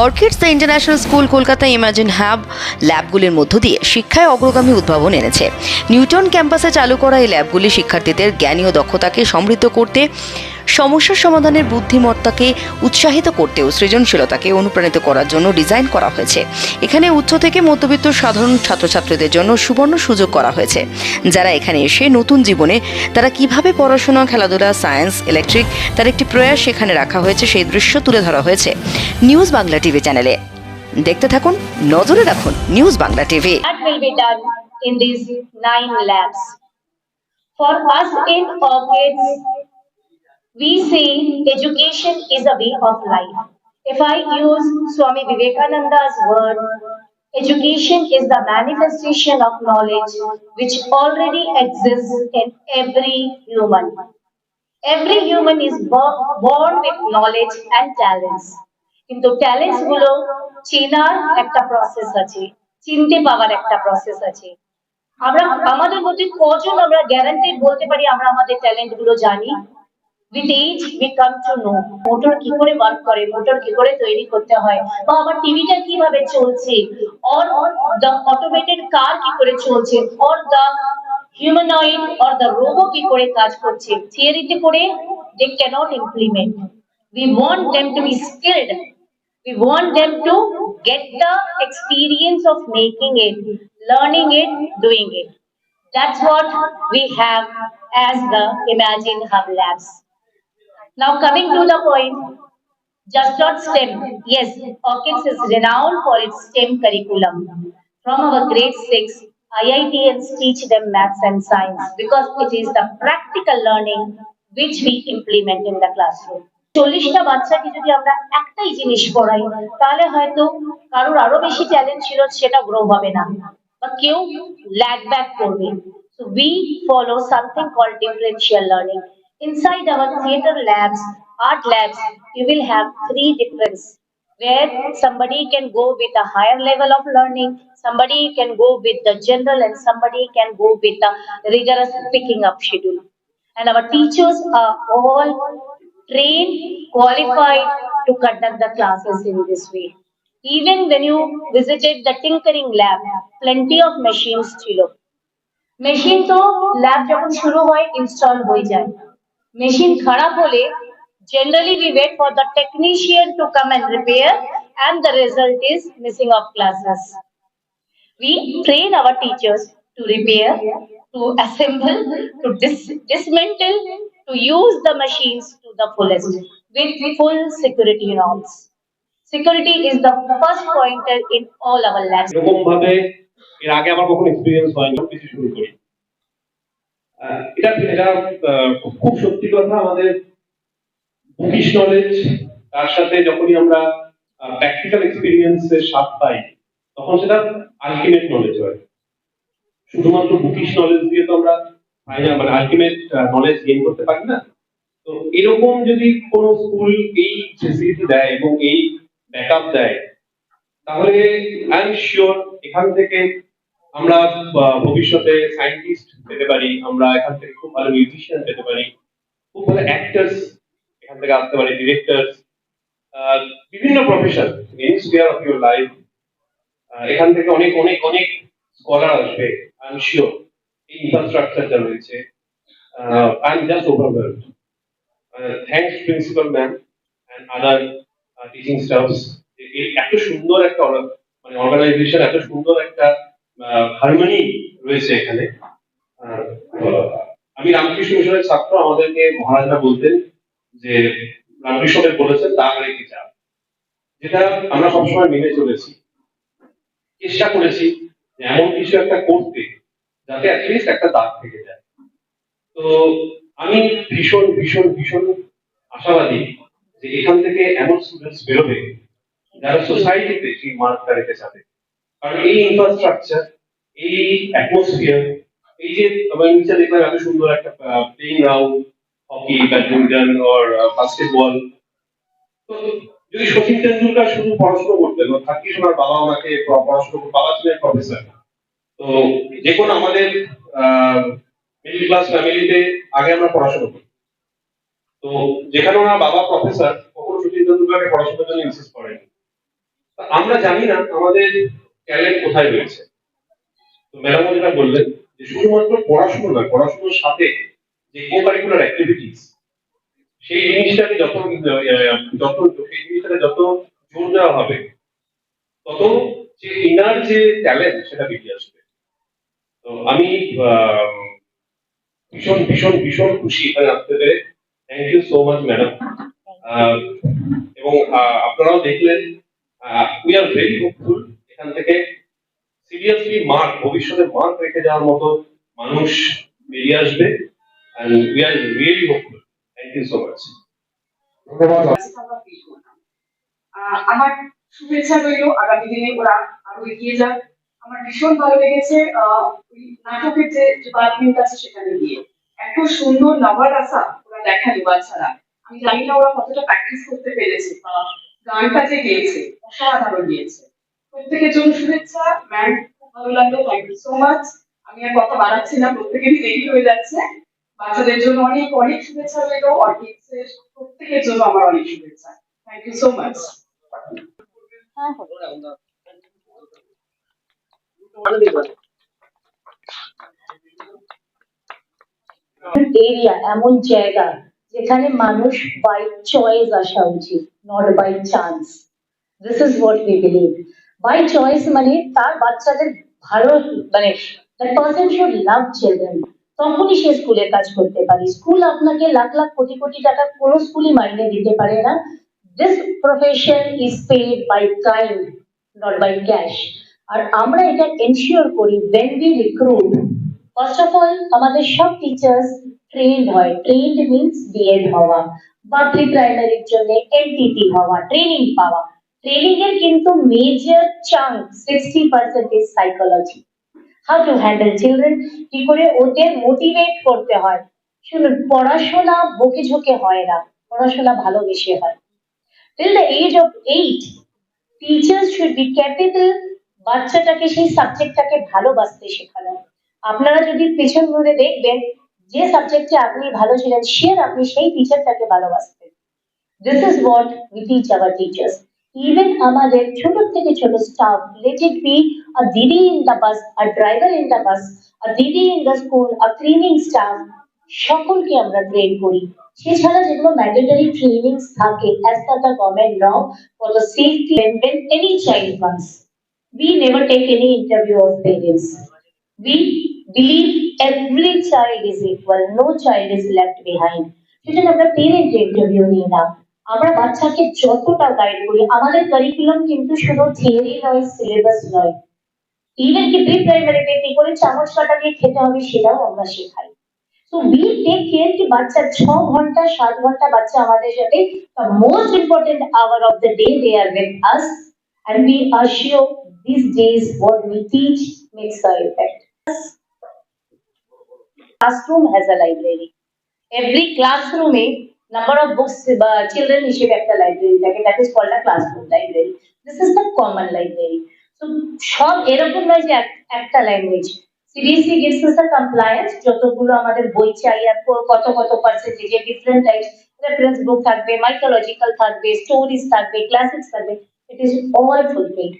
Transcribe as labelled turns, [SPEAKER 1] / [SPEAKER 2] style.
[SPEAKER 1] Orchids the international school Kolkata imagine hub ল্যাবগুলির মধ্য দিয়ে শিক্ষায় অগ্রগামী উদ্ভাবন এনেছে। নিউটন ক্যাম্পাসে চালু করা এই ল্যাবগুলি শিক্ষার্থীদের জ্ঞানী ও দক্ষতাকে সমৃদ্ধ করতে, সমস্যা সমাধানের বুদ্ধিমত্তাকে উৎসাহিত করতে ও সৃজনশীলতাকে অনুপ্রাণিত করার জন্য ডিজাইন করা হয়েছে। এখানে উচ্চ থেকে মধ্যবিত্ত সাধারণ ছাত্রছাত্রীদের জন্য সুবর্ণ সুযোগ করা হয়েছে, যারা এখানে এসে নতুন জীবনে তারা কিভাবে পড়াশোনা, খেলাধুলা, সায়েন্স, ইলেকট্রিক তার একটি প্রয়াস সেখানে রাখা হয়েছে, সেই দৃশ্য তুলে ধরা হয়েছে নিউজ বাংলা টিভি চ্যানেলে। দেখতে থাকুন, নজরে রাখুন news Bangla TV.
[SPEAKER 2] That will be done in these 9 labs. For us in Orchids, we say education is a way of life. If I use Swami Vivekananda's word, education is the manifestation of knowledge which already exists in every human. Every human is born with knowledge and talents. কিন্তু talents গুলো চেনার একটা process আছে, চিনতে পাওয়ার একটা process আছে। আমরা আমাদের মধ্যে কজন আমরা গ্যারান্টেড বলতে পারি আমরা আমাদের ট্যালেন্ট গুলো জানি? With age we come to know motor কি করে ওয়ার্ক করে, মোটর কি করে তৈরি করতে হয়, বা আমার টিভিটা কিভাবে চলছে, অর দ্য অটোমেটেড কার কি করে চলছে, or the humanoid or the robo কি করে কাজ করছে। থিওরিতে করে they cannot implement. We want them to be skilled. We want them to get the experience of making it, learning it, doing it. That's what we have as the Imagine Hub Labs. Now coming to the point, just not STEM. Yes, Orchids is renowned for its STEM curriculum. From our grade 6, IITians teach them maths and science because it is the practical learning which we implement in the classroom. 40টা বাচ্চাকে যদি আমরা একটাই জিনিস পড়াই, তাহলে হয়তো কারোর আরো বেশি ট্যালেন্ট ছিল সেটা গ্রো হবে না, বা কেউ ল্যাগ ব্যাক করবে। So we follow something called differential learning. Inside our theater labs, art labs, you will have 3 difference where somebody can go with a higher level of learning, somebody can go with the general, and somebody can go with the rigorous picking up schedule. And our teachers are all trained, qualified to conduct the classes in this way. Even when you visited the tinkering lab, plenty of machines chilo. Machine তো lab যখন শুরু হয় install হয়ে যায়, machine খারাপ হলে generally we wait for the technician to come and repair, and the result is missing of classes. We train our teachers to repair, to assemble, to dismantle, to use the machines to the fullest with full security norms. Security is the first pointer in all our labs.
[SPEAKER 3] এরকম ভাবে এর আগে আমার কখনো experience হয়নি, কিছু শুরু করি। এটা এটা খুব সত্যি কথা, আমাদের বুকিশ নলেজ তার সাথে যখনই আমরা প্র্যাকটিক্যাল এক্সপেরিয়েন্সের স্বাদ পাই, তখন সেটা আলটিমেট নলেজ হয়। শুধুমাত্র বুকিশ নলেজ দিয়ে তো আমরা মানে আলটিমেট নলেজ গেইন করতে পারি না। তো এরকম যদি কোনো স্কুল এই ফেসিলিটি দেয় এবং এই ব্যাকআপ দেয়, তাহলে আই এম শিওর এখান থেকে আমরা ভবিষ্যতে সায়েন্টিস্ট পেতে পারি, আমরা এখান থেকে খুব ভালো মিউজিশিয়ান পেতে পারি, খুব ভালো অ্যাক্টার্স এখান থেকে আসতে পারি, ডিরেক্টরস, বিভিন্ন profession, any sphere of your life. এখান থেকে অনেক অনেক অনেক স্কলার আসবে, আই এম শিওর। এই ইনফ্রাস্ট্রাকচার যা রয়েছে, I am just overwhelmed. Thanks principal ma'am and other teaching stuffs, এত সুন্দর একটা মানে অর্গানাইজেশন, এত সুন্দর একটা হারমোনি রয়েছে এখানে। আমি রামকৃষ্ণ মিশনের ছাত্র, আমাদেরকে মহারাজরা বলতেন যে রামকৃষ্ণদেব বলেছেন তার রেখে যা, যেটা আমরা সবসময় মেনে চলেছি, চেষ্টা করেছি যে এমন কিছু একটা করতে যাতে অ্যাটলিস্ট একটা দাগ থেকে যায়। তো আমি ভীষণ ভীষণ ভীষণ আশাবাদী যে এখান থেকে এমন স্টুডেন্টস বেরোবে যারা সোসাইটিতে সেই মার্কটা রেখে যাবে। কারণ এই ইনফ্রাস্ট্রাকচার, এই অ্যাটমসফিয়ার, এই যে আমার নিচে দেখলাম এত সুন্দর একটা প্লেইং গ্রাউন্ড, হকি, ব্যাডমিন্টন আর বাস্কেটবল। তো যদি শচীন তেন্ডুলকার শুধু পড়াশোনা করতেন, থাকিস ওনার বাবা ওনাকে পড়াশোনা করতেন, বাবা ছিলেন প্রফেসর। তো দেখুন আমাদের মিডল ক্লাস ফ্যামিলিতে আগে আমরা পড়াশোনা করি, তো যেখানে ওনার বাবা প্রফেসর, কখনো শচীন তেন্ডুলকারকে পড়াশোনার জন্য ইনসিস্ট করেনি। আমরা জানি না আমাদের ট্যালেন্ট কোথায় রয়েছে। তো ম্যাডাম যেটা বললেন যে শুধুমাত্র পড়াশোনা নয়, পড়াশোনার সাথে যে কো কারিকুলার অ্যাক্টিভিটিস, সেই জিনিসটাকে যত সেই জিনিসটাকে যত জোর দেওয়া হবে, তত যে ইনার যে ট্যালেন্ট সেটা বেরিয়ে আসবে। তো আমি আহ, ভীষণ ভীষণ ভীষণ খুশি এখানে আসতে পেরে। Thank you so much madam. এবং আপনারাও দেখলেন, উই আর ভেরি হোপফুল এখান থেকে সিরিয়াসলি মার্ক, ভবিষ্যতে মার্ক রেখে যাওয়ার মতো মানুষ বেরিয়ে আসবে। and we are really hopeful. Thank you so much.
[SPEAKER 4] আমার শুভেচ্ছা রইল আগামী দিনে ওরা আরো এগিয়ে যাক। আমার ভীষণ ভালো লেগেছে ওই নাটকের যে ডিপার্টমেন্ট আছে সেখানে গিয়ে এত সুন্দর নবরাসা ওরা দেখালো বাচ্চারা। আমি জানি না ওরা কতটা প্র্যাকটিস করতে পেরেছে বা গানটা যে গেয়েছে অসাধারণ গিয়েছে। প্রত্যেকের জন্য শুভেচ্ছা ম্যাম, খুব ভালো লাগলো, থ্যাংক ইউ সো মাচ। আমি আর কথা বাড়াচ্ছি না, প্রত্যেকেরই দেরি হয়ে যাচ্ছে। বাচ্চাদের জন্য অনেক অনেক শুভেচ্ছা রইল, অডিয়েন্সের প্রত্যেকের জন্য আমার অনেক শুভেচ্ছা। Thank you so much.
[SPEAKER 5] Area এমন জায়গা যেখানে মানুষ বাই চয়েস আসা উচিত, not by chance. This is what we believe. By choice মানে তার বাচ্চাদের ভালো, মানে that person should love children, তখনই সে স্কুলের কাজ করতে পারে। স্কুল আপনাকে লাখ লাখ কোটি কোটি টাকা কোনো স্কুলই মাইনে দিতে পারে না। This profession is paid by time, not by cash. আর আমরা এটা এনশিওর করি when we recruit, first of all আমাদের সব টিচার্স ট্রেন্ড হয়। ট্রেন্ড মিনস বিএড হওয়া বা প্রি প্রাইমারির জন্য এনটিটি হওয়া, ট্রেনিং পাওয়া। ট্রেনিং এর কিন্তু major chunk 60% is psychology, how to handle children, কি করে ওদের মোটিভেট করতে হয়। শুনুন, পড়াশোনা বকে ঝোঁকে হয় না, পড়াশোনা ভালোবেসে হয়। till the age of 8 teachers should be capable বাচ্চাটাকে সেই সাবজেক্টটাকে ভালোবাসতে শেখানো। আপনারা যদি পেছন ঘুরে দেখবেন যে সাবজেক্টে আপনি ভালো ছিলেন শিওর আপনি সেই টিচারটাকে ভালোবাসতেন। This is what we teach our teachers. Even আমাদের ছোট থেকে ছোট staff, let it be a didi in the bus, a driver in the bus, a didi in the school, a cleaning staff, সকলকে আমরা ট্রেন করি। সেছাড়া যেগুলো ম্যান্ডেটরি ট্রেনিংস থাকে as per the government law for the safety when any child comes, we never take any interview of parents. We believe every child is equal, no child is left behind. সেজন্য আমরা parent interview নিই না, আমরা বাচ্চাকে যতটা guide করি। আমাদের curriculum কিন্তু শুধু থিওরি নয়, সিলেবাস নয়, ইভেন কি প্রি প্রাইমারিতে কি করে চামচ কাটা দিয়ে খেতে হবে সেটাও আমরা শেখাই। So we take care कि বাচ্চা 6 ঘন্টা 7 ঘন্টা বাচ্চা আমাদের সাথে, the most important hour of the day they are with us, and we assure these days what we teach makes the effect. Classroom has a library. Every classroom A number of books children হিসেবে একটা library থাকে, that is called a classroom library. This is the common library. So সব এরকম নয় যে একটা language. CBSE gives us a compliance, যতগুলো আমাদের বই চাই আর কত কত পার্সেন্টেজে ডিফারেন্ট টাইপস রেফারেন্স বুক থাকবে, মাইথোলজিক্যাল থাকবে, স্টোরিজ থাকবে, ক্লাসিক্স থাকবে, ইট ইজ অল ফুলফিলড।